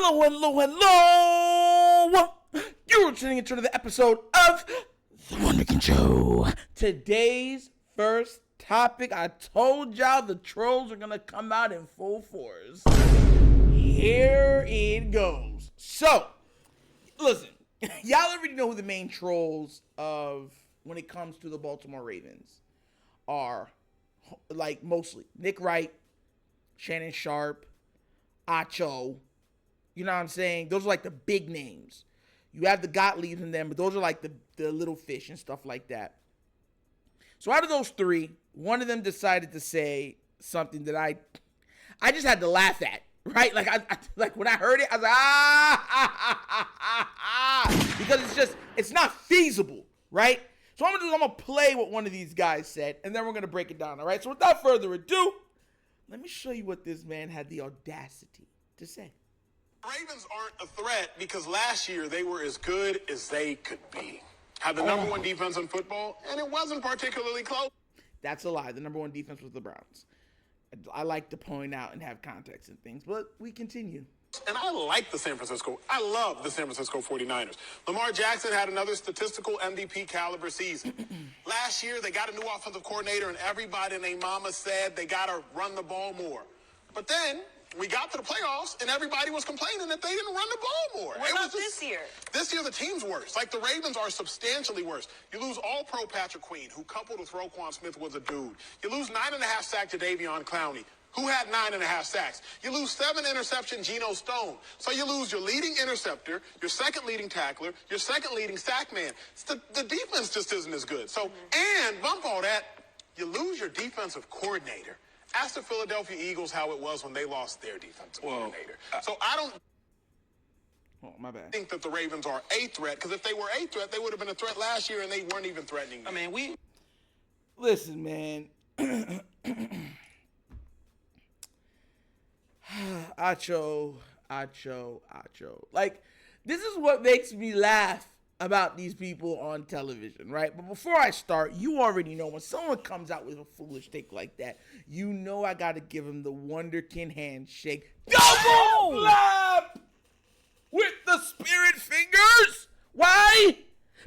Hello, hello, hello. You're tuning into the episode of TheWunderkindShow. Today's first topic, I told y'all the trolls are going to come out in full force. Here it goes. So, listen, y'all already know who the main trolls of when it comes to the Baltimore Ravens are. Like, mostly Nick Wright, Shannon Sharp, Acho. You know what I'm saying? Those are like the big names. You have the Gottliebs in them, but those are like the little fish and stuff like that. So out of those three, one of them decided to say something that I just had to laugh at, right? Like like when I heard it, I was like, because it's not feasible, right? So I'm gonna play what one of these guys said, and then we're gonna break it down, all right? So without further ado, let me show you what this man had the audacity to say. Ravens aren't a threat because last year they were as good as they could be. Had the number one defense in football, and it wasn't particularly close. That's a lie. The number one defense was the Browns. I like to point out and have context and things, but we continue. And I like the San Francisco. I love the San Francisco 49ers. Lamar Jackson had another statistical MVP caliber season. Last year, they got a new offensive coordinator, and everybody and their mama said they got to run the ball more. But then we got to the playoffs, and everybody was complaining that they didn't run the ball more. What about this year? This year, the team's worse. Like, the Ravens are substantially worse. You lose all-pro Patrick Queen, who coupled with Roquan Smith was a dude. You lose 9.5 sacks to Davion Clowney, who had 9.5 sacks. You lose 7 interception Geno Stone. So you lose your leading interceptor, your second leading tackler, your second leading sack man. The defense just isn't as good. So, and bump all that, you lose your defensive coordinator. Ask the Philadelphia Eagles how it was when they lost their defensive coordinator. So I don't think that the Ravens are a threat, because if they were a threat, they would have been a threat last year, and they weren't even threatening. I mean, Listen, man. Acho. Like, this is what makes me laugh about these people on television, right? But before I start, you already know when someone comes out with a foolish take like that, you know I got to give him the Wunderkind handshake. Double clap with the spirit fingers. Why?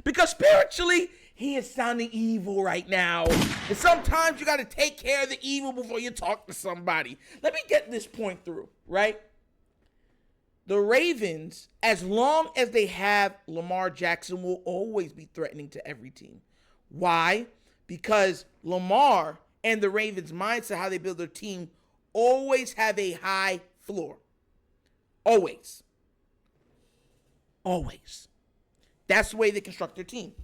Because spiritually, he is sounding evil right now. And sometimes you got to take care of the evil before you talk to somebody. Let me get this point through, right? The Ravens, as long as they have Lamar Jackson, will always be threatening to every team. Why? Because Lamar and the Ravens' mindset, how they build their team, always have a high floor. Always. Always. That's the way they construct their team.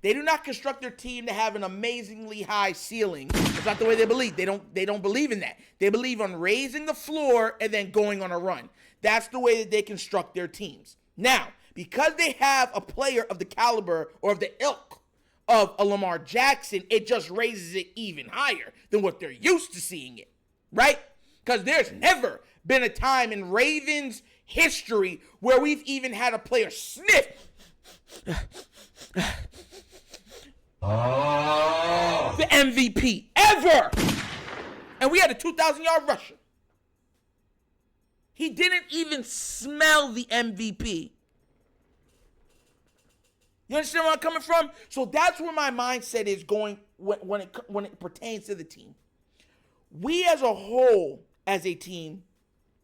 They do not construct their team to have an amazingly high ceiling. That's not the way they believe. They don't believe in that. They believe on raising the floor and then going on a run. That's the way that they construct their teams. Now, because they have a player of the caliber or of the ilk of a Lamar Jackson, it just raises it even higher than what they're used to seeing it, right? Because there's never been a time in Ravens history where we've even had a player sniff the MVP ever. And we had a 2,000-yard rusher. He didn't even smell the MVP. You understand where I'm coming from? So that's where my mindset is going when it pertains to the team. We as a whole, as a team,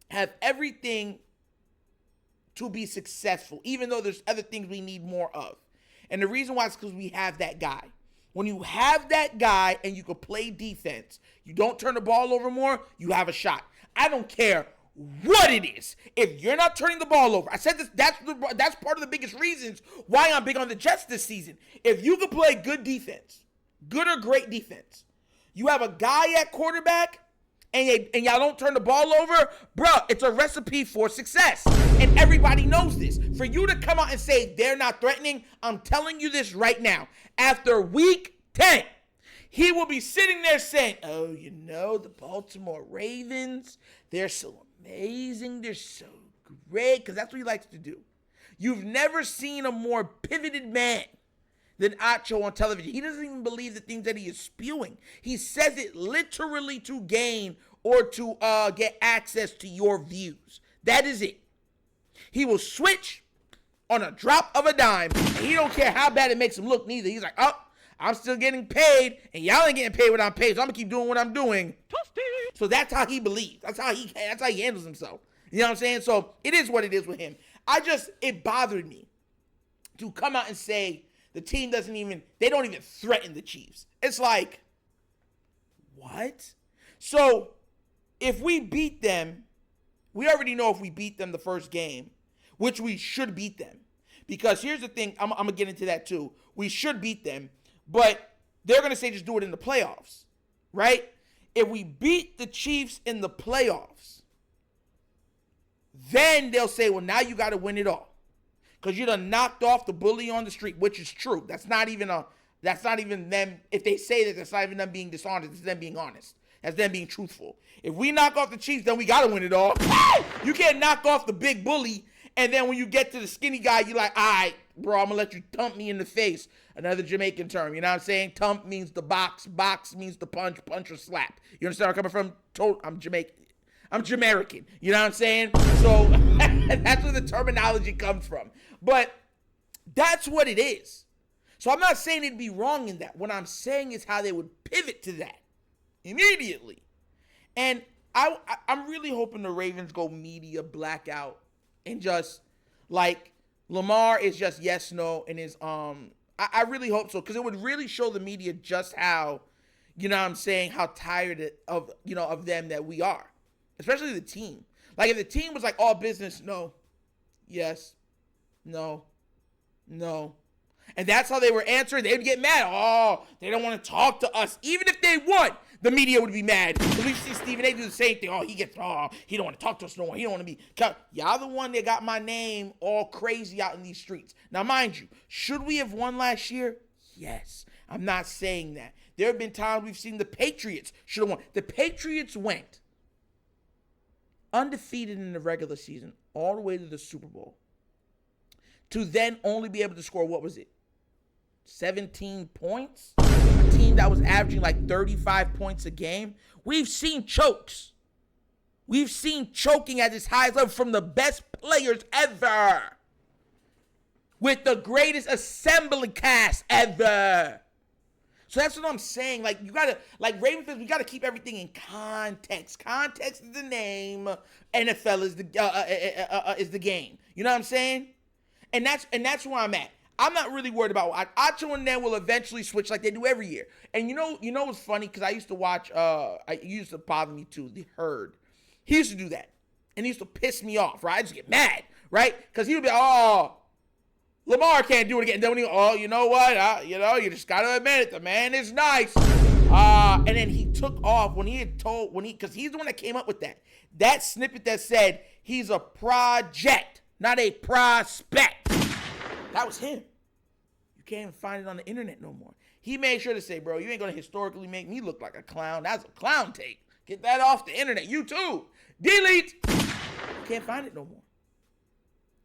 have everything to be successful, even though there's other things we need more of. And the reason why is because we have that guy. When you have that guy and you can play defense, you don't turn the ball over more, you have a shot. I don't care what it is. If you're not turning the ball over, I said this, that's part of the biggest reasons why I'm big on the Jets this season. If you can play good defense, good or great defense, you have a guy at quarterback, and y'all don't turn the ball over, bruh, it's a recipe for success. And everybody knows this. For you to come out and say they're not threatening, I'm telling you this right now. After week 10, he will be sitting there saying, oh, you know, the Baltimore Ravens, they're so amazing, they're so great, because that's what he likes to do. You've never seen a more pivoted man than Acho on television. He doesn't even believe the things that he is spewing. He says it literally to gain or to get access to your views. That is it. He will switch on a drop of a dime, and he don't care how bad it makes him look neither. He's like, oh, I'm still getting paid, and y'all ain't getting paid what I'm paid, so I'm gonna keep doing what I'm doing. So that's how he believes. That's how he handles himself. You know what I'm saying? So it is what it is with him. It bothered me to come out and say the team they don't even threaten the Chiefs. It's like, what? So if we beat them, we already know if we beat them the first game, which we should beat them. Because here's the thing, I'm going to get into that too. We should beat them, but they're going to say just do it in the playoffs, right? If we beat the Chiefs in the playoffs, then they'll say, well, now you got to win it all. Because you done knocked off the bully on the street, which is true. That's not even them. If they say that, that's not even them being dishonest. It's them being honest. That's them being truthful. If we knock off the Chiefs, then we got to win it all. You can't knock off the big bully, and then when you get to the skinny guy, you're like, all right, bro, I'm going to let you thump me in the face. Another Jamaican term, you know what I'm saying? Thump means the box means the punch or slap. You understand where I'm coming from? I'm Jamaican. I'm Jamaican. You know what I'm saying? So that's where the terminology comes from. But that's what it is. So I'm not saying it'd be wrong in that. What I'm saying is how they would pivot to that immediately. And I'm really hoping the Ravens go media blackout and just like Lamar is just yes, no, and is I really hope so, because it would really show the media just how, you know what I'm saying, how tired of them that we are. Especially the team. Like if the team was like all business, no, yes, no, no. And that's how they were answering. They would get mad. Oh, they don't want to talk to us. Even if they won, the media would be mad. Because we see Stephen A do the same thing. Oh, he don't want to talk to us no more. He don't want to be. Y'all the one that got my name all crazy out in these streets. Now, mind you, should we have won last year? Yes. I'm not saying that. There have been times we've seen the Patriots should have won. The Patriots went undefeated in the regular season all the way to the Super Bowl to then only be able to score, what was it, 17 points? A team that was averaging like 35 points a game. We've seen chokes. We've seen choking at its highest level from the best players ever. With the greatest assembly cast ever. So that's what I'm saying. Like, you gotta, like Ravens fans, we gotta keep everything in context. Context is the name. NFL is the game. You know what I'm saying? And that's where I'm at. I'm not really worried about Acho, and then will eventually switch like they do every year. And you know what's funny? Because I used to watch. It used to bother me too. The Herd. He used to do that, and he used to piss me off. Right? I just get mad. Right? Because he would be, oh, Lamar can't do it again. Then when you know what? You just gotta admit it. The man is nice. And then he took off because he's the one that came up with that snippet that said he's a project, not a prospect. That was him. You can't even find it on the internet no more. He made sure to say, bro, you ain't gonna historically make me look like a clown. That's a clown take. Get that off the internet. YouTube. Delete. You can't find it no more.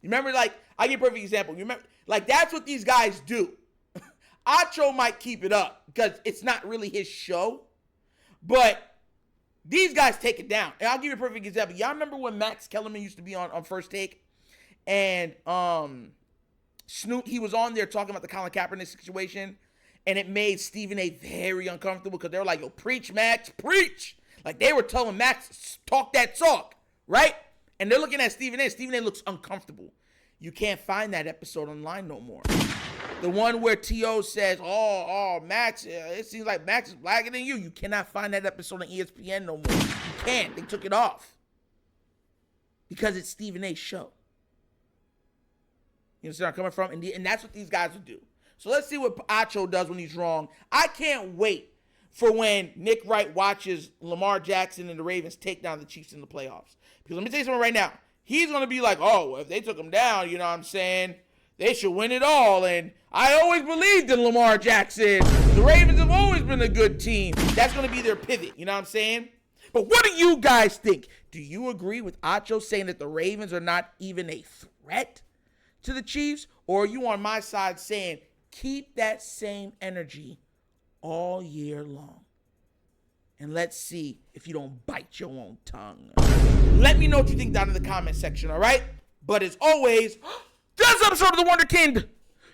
You remember, like, I give a perfect example. You remember, like, that's what these guys do. Acho might keep it up because it's not really his show, but these guys take it down. And I'll give you a perfect example. Y'all remember when Max Kellerman used to be on First Take, and Snoop, he was on there talking about the Colin Kaepernick situation, and it made Stephen A very uncomfortable because they were like, yo, preach, Max, preach. Like, they were telling Max, talk that talk, right? And they're looking at Stephen A. Stephen A looks uncomfortable. You can't find that episode online no more. The one where T.O. says, oh, Max, it seems like Max is blacker than you. You cannot find that episode on ESPN no more. You can't. They took it off. Because it's Stephen A.'s show. You understand where I'm coming from? And that's what these guys will do. So let's see what Acho does when he's wrong. I can't wait for when Nick Wright watches Lamar Jackson and the Ravens take down the Chiefs in the playoffs. Because let me tell you something right now. He's going to be like, oh, if they took him down, you know what I'm saying, they should win it all. And I always believed in Lamar Jackson. The Ravens have always been a good team. That's going to be their pivot. You know what I'm saying? But what do you guys think? Do you agree with Acho saying that the Ravens are not even a threat to the Chiefs? Or are you on my side saying, keep that same energy all year long? And let's see if you don't bite your own tongue. Let me know what you think down in the comment section, all right? But as always, this episode of The Wunderkind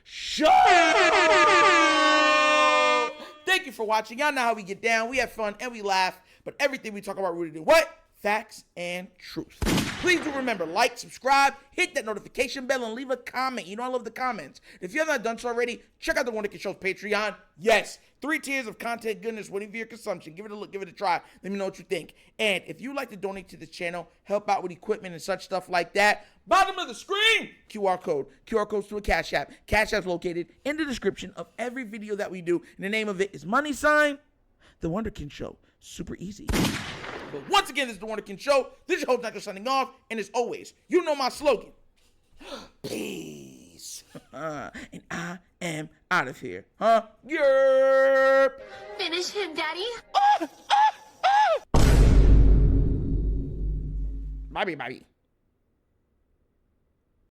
Show. Thank you for watching. Y'all know how we get down. We have fun and we laugh. But everything we talk about rooted in what? Facts and truth. Please do remember, like, subscribe, hit that notification bell, and leave a comment. You know I love the comments. If you have not done so already, check out the Wunderkind Show's Patreon. Yes, 3 tiers of content goodness waiting for your consumption. Give it a look, give it a try. Let me know what you think. And if you'd like to donate to this channel, help out with equipment and such stuff like that, bottom of the screen, QR code. QR code's to a Cash App. Cash App's located in the description of every video that we do. And the name of it is $, The Wunderkind Show. Super easy. But once again, this is The Wunderkind Show. This is your host, Acho, signing off. And as always, you know my slogan. Peace. And I am out of here. Yerp. Finish him, Daddy. Bye, bye.